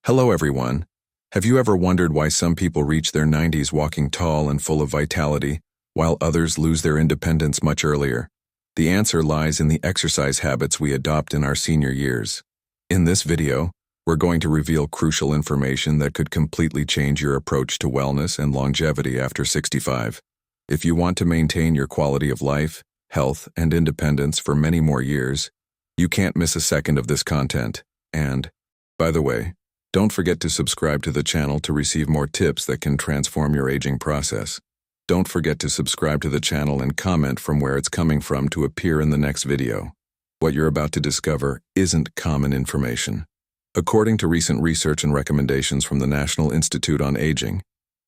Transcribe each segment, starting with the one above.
Hello everyone. Have you ever wondered why some people reach their 90s walking tall and full of vitality, while others lose their independence much earlier? The answer lies in the exercise habits we adopt in our senior years. In this video, we're going to reveal crucial information that could completely change your approach to wellness and longevity after 65. If you want to maintain your quality of life, health, and independence for many more years, you can't miss a second of this content. And, by the way, don't forget to subscribe to the channel to receive more tips that can transform your aging process. Don't forget to subscribe to the channel and comment from where it's coming from to appear in the next video. What you're about to discover isn't common information. According to recent research and recommendations from the National Institute on Aging,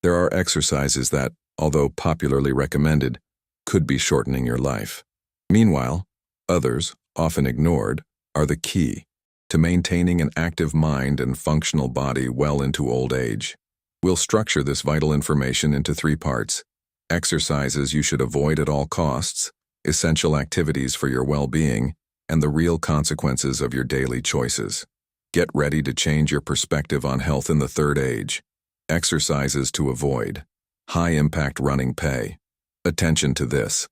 there are exercises that, although popularly recommended, could be shortening your life. Meanwhile, others, often ignored, are the key to maintaining an active mind and functional body well into old age. We'll structure this vital information into 3 parts: exercises you should avoid at all costs, essential activities for your well-being, and the real consequences of your daily choices. Get ready to change your perspective on health in the third age. Exercises to avoid. High-impact running pay. Attention to this.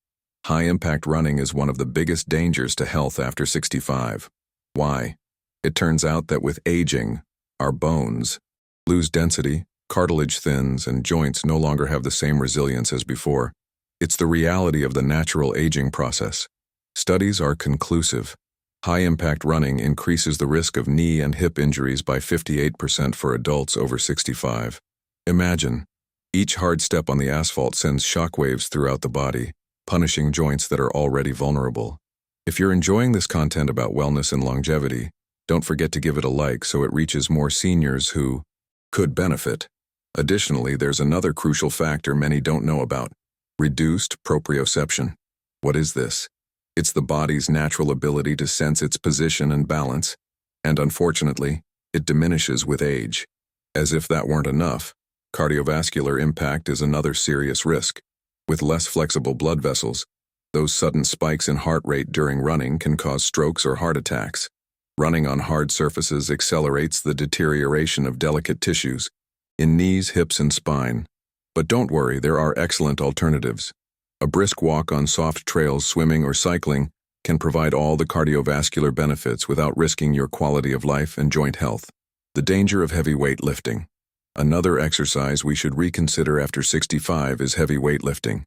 High-impact running is one of the biggest dangers to health after 65. Why? It turns out that with aging, our bones lose density, cartilage thins, and joints no longer have the same resilience as before. It's the reality of the natural aging process. Studies are conclusive. High-impact running increases the risk of knee and hip injuries by 58% for adults over 65. Imagine, each hard step on the asphalt sends shockwaves throughout the body, punishing joints that are already vulnerable. If you're enjoying this content about wellness and longevity, don't forget to give it a like so it reaches more seniors who could benefit. Additionally, there's another crucial factor many don't know about: reduced proprioception. What is this? It's the body's natural ability to sense its position and balance, and unfortunately, it diminishes with age. As if that weren't enough, cardiovascular impact is another serious risk. With less flexible blood vessels, those sudden spikes in heart rate during running can cause strokes or heart attacks. Running on hard surfaces accelerates the deterioration of delicate tissues in knees, hips, and spine. But don't worry, there are excellent alternatives. A brisk walk on soft trails, swimming, or cycling can provide all the cardiovascular benefits without risking your quality of life and joint health. The danger of heavy weight lifting. Another exercise we should reconsider after 65 is heavy weightlifting.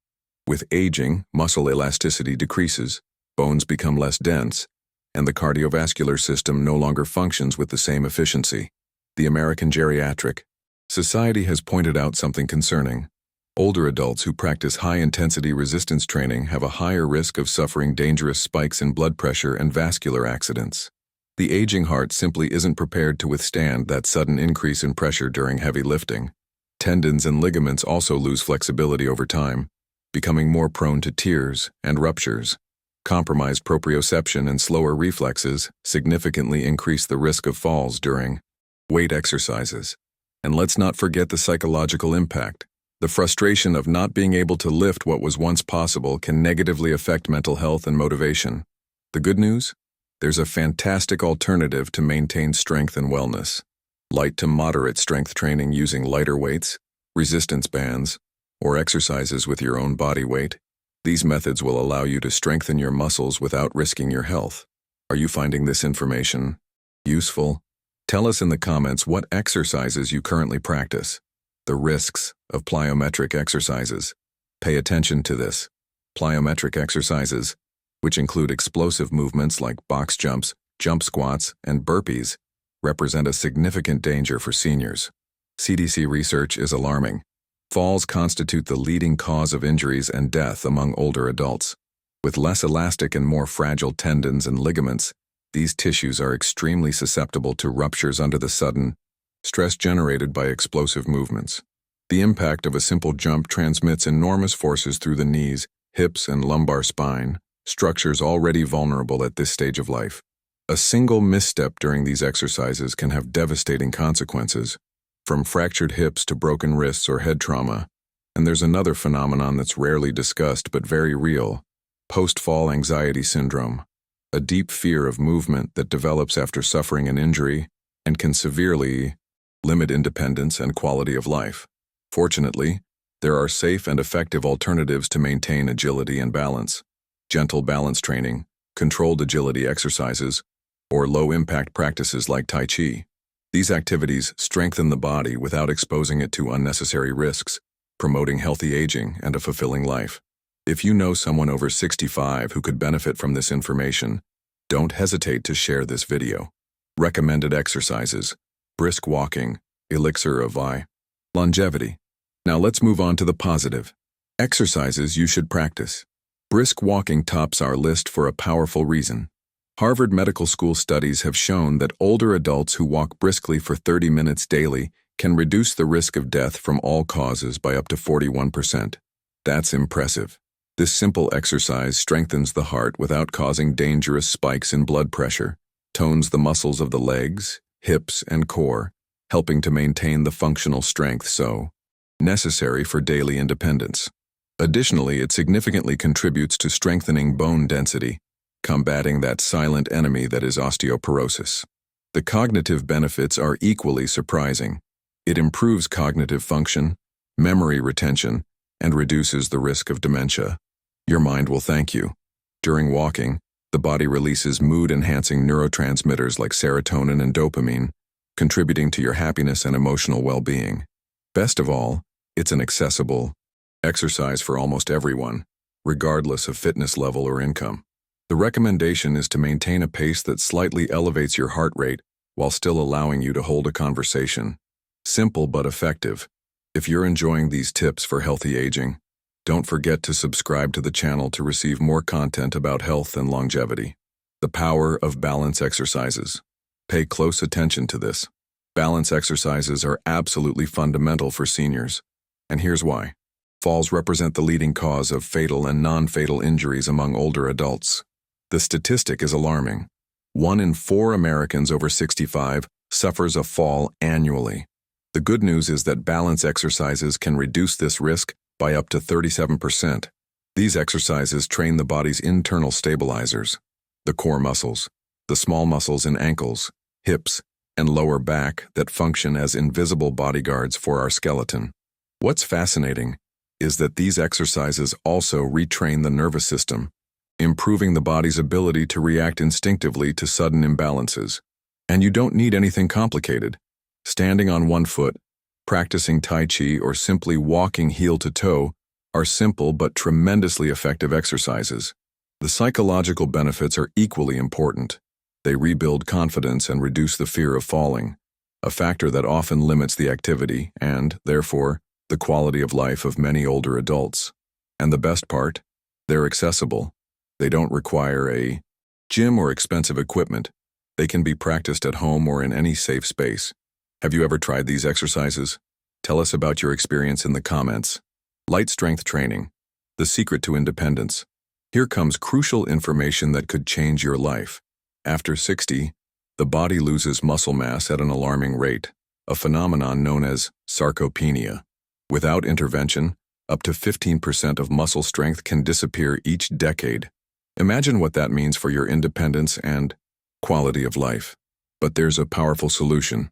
With aging, muscle elasticity decreases, bones become less dense, and the cardiovascular system no longer functions with the same efficiency. The American Geriatric Society has pointed out something concerning. Older adults who practice high-intensity resistance training have a higher risk of suffering dangerous spikes in blood pressure and vascular accidents. The aging heart simply isn't prepared to withstand that sudden increase in pressure during heavy lifting. Tendons and ligaments also lose flexibility over time, becoming more prone to tears and ruptures. Compromised proprioception and slower reflexes significantly increase the risk of falls during weight exercises. And let's not forget the psychological impact. The frustration of not being able to lift what was once possible can negatively affect mental health and motivation. The good news? There's a fantastic alternative to maintain strength and wellness. Light to moderate strength training using lighter weights, resistance bands, or exercises with your own body weight. These methods will allow you to strengthen your muscles without risking your health. Are you finding this information useful? Tell us in the comments what exercises you currently practice. The risks of plyometric exercises. Pay attention to this. Plyometric exercises, which include explosive movements like box jumps, jump squats, and burpees, represent a significant danger for seniors. CDC research is alarming. Falls constitute the leading cause of injuries and death among older adults. With less elastic and more fragile tendons and ligaments, these tissues are extremely susceptible to ruptures under the sudden stress generated by explosive movements. The impact of a simple jump transmits enormous forces through the knees, hips, and lumbar spine, structures already vulnerable at this stage of life. A single misstep during these exercises can have devastating consequences, from fractured hips to broken wrists or head trauma. And there's another phenomenon that's rarely discussed but very real: post-fall anxiety syndrome, a deep fear of movement that develops after suffering an injury and can severely limit independence and quality of life. Fortunately, there are safe and effective alternatives to maintain agility and balance. Gentle balance training, controlled agility exercises, or low-impact practices like Tai Chi. These activities strengthen the body without exposing it to unnecessary risks, promoting healthy aging and a fulfilling life. If you know someone over 65 who could benefit from this information, don't hesitate to share this video. Recommended exercises: brisk walking, elixir of longevity. Now let's move on to the positive. Exercises you should practice. Brisk walking tops our list for a powerful reason. Harvard Medical School studies have shown that older adults who walk briskly for 30 minutes daily can reduce the risk of death from all causes by up to 41%. That's impressive. This simple exercise strengthens the heart without causing dangerous spikes in blood pressure, tones the muscles of the legs, hips, and core, helping to maintain the functional strength necessary for daily independence. Additionally, it significantly contributes to strengthening bone density, combating that silent enemy that is osteoporosis. The cognitive benefits are equally surprising. It improves cognitive function, memory retention, and reduces the risk of dementia. Your mind will thank you. During walking, the body releases mood-enhancing neurotransmitters like serotonin and dopamine, contributing to your happiness and emotional well-being. Best of all, it's an accessible exercise for almost everyone, regardless of fitness level or income. The recommendation is to maintain a pace that slightly elevates your heart rate while still allowing you to hold a conversation. Simple but effective. If you're enjoying these tips for healthy aging, don't forget to subscribe to the channel to receive more content about health and longevity. The power of balance exercises. Pay close attention to this. Balance exercises are absolutely fundamental for seniors, and here's why. Falls represent the leading cause of fatal and non-fatal injuries among older adults. The statistic is alarming. 1 in 4 Americans over 65 suffers a fall annually. The good news is that balance exercises can reduce this risk by up to 37%. These exercises train the body's internal stabilizers, the core muscles, the small muscles in ankles, hips, and lower back that function as invisible bodyguards for our skeleton. What's fascinating is that these exercises also retrain the nervous system, improving the body's ability to react instinctively to sudden imbalances. And you don't need anything complicated. Standing on one foot, practicing Tai Chi, or simply walking heel to toe are simple but tremendously effective exercises. The psychological benefits are equally important. They rebuild confidence and reduce the fear of falling, a factor that often limits the activity and, therefore, the quality of life of many older adults. And the best part? They're accessible. They don't require a gym or expensive equipment. They can be practiced at home or in any safe space. Have you ever tried these exercises? Tell us about your experience in the comments. Light strength training, the secret to independence. Here comes crucial information that could change your life. After 60, the body loses muscle mass at an alarming rate, a phenomenon known as sarcopenia. Without intervention, up to 15% of muscle strength can disappear each decade. Imagine what that means for your independence and quality of life. But there's a powerful solution: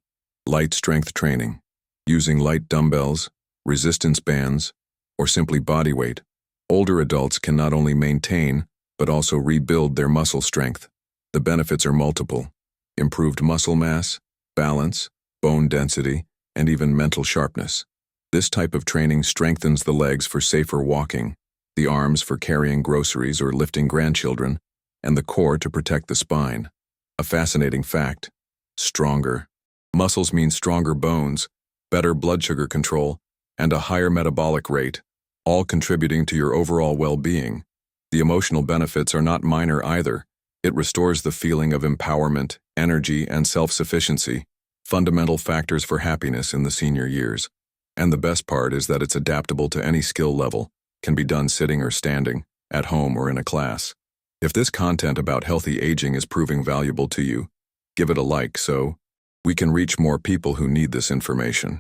light strength training. Using light dumbbells, resistance bands, or simply body weight, older adults can not only maintain, but also rebuild their muscle strength. The benefits are multiple: improved muscle mass, balance, bone density, and even mental sharpness. This type of training strengthens the legs for safer walking, the arms for carrying groceries or lifting grandchildren, and the core to protect the spine. A fascinating fact: stronger muscles mean stronger bones, better blood sugar control, and a higher metabolic rate, all contributing to your overall well-being. The emotional benefits are not minor either. It restores the feeling of empowerment, energy, and self-sufficiency, fundamental factors for happiness in the senior years. And the best part is that it's adaptable to any skill level, can be done sitting or standing, at home or in a class. If this content about healthy aging is proving valuable to you, give it a like so we can reach more people who need this information.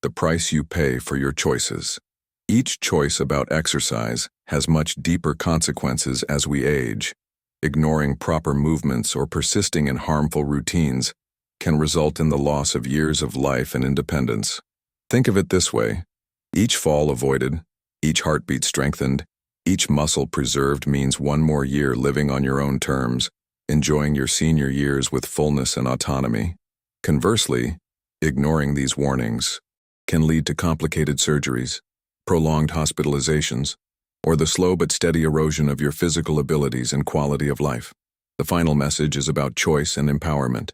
The price you pay for your choices. Each choice about exercise has much deeper consequences as we age. Ignoring proper movements or persisting in harmful routines can result in the loss of years of life and independence. Think of it this way. Each fall avoided, each heartbeat strengthened, each muscle preserved means one more year living on your own terms, enjoying your senior years with fullness and autonomy. Conversely, ignoring these warnings can lead to complicated surgeries, prolonged hospitalizations, or the slow but steady erosion of your physical abilities and quality of life. The final message is about choice and empowerment,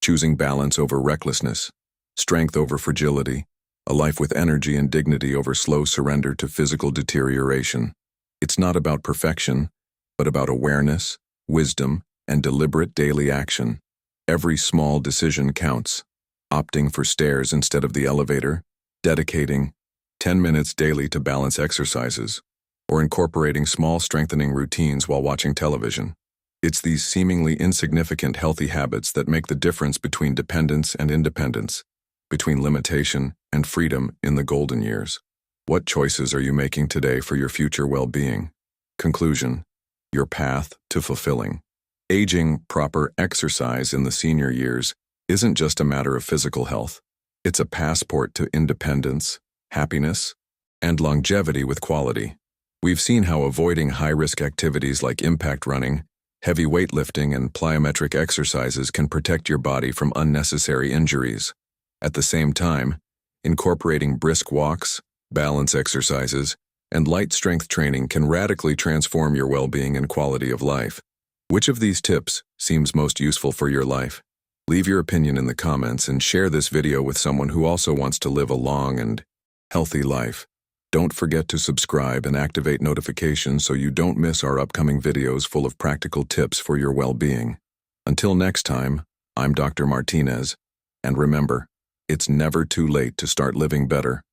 choosing balance over recklessness, strength over fragility, a life with energy and dignity over slow surrender to physical deterioration. It's not about perfection, but about awareness, wisdom, and deliberate daily action. Every small decision counts. Opting for stairs instead of the elevator, dedicating 10 minutes daily to balance exercises, or incorporating small strengthening routines while watching television. It's these seemingly insignificant healthy habits that make the difference between dependence and independence, between limitation and freedom in the golden years. What choices are you making today for your future well-being? Conclusion: your path to fulfilling. Aging proper exercise in the senior years isn't just a matter of physical health. It's a passport to independence, happiness, and longevity with quality. We've seen how avoiding high-risk activities like impact running, heavy weightlifting, and plyometric exercises can protect your body from unnecessary injuries. At the same time, incorporating brisk walks, balance exercises, and light strength training can radically transform your well-being and quality of life. Which of these tips seems most useful for your life? Leave your opinion in the comments and share this video with someone who also wants to live a long and healthy life. Don't forget to subscribe and activate notifications so you don't miss our upcoming videos full of practical tips for your well-being. Until next time, I'm Dr. Martinez, and remember, it's never too late to start living better.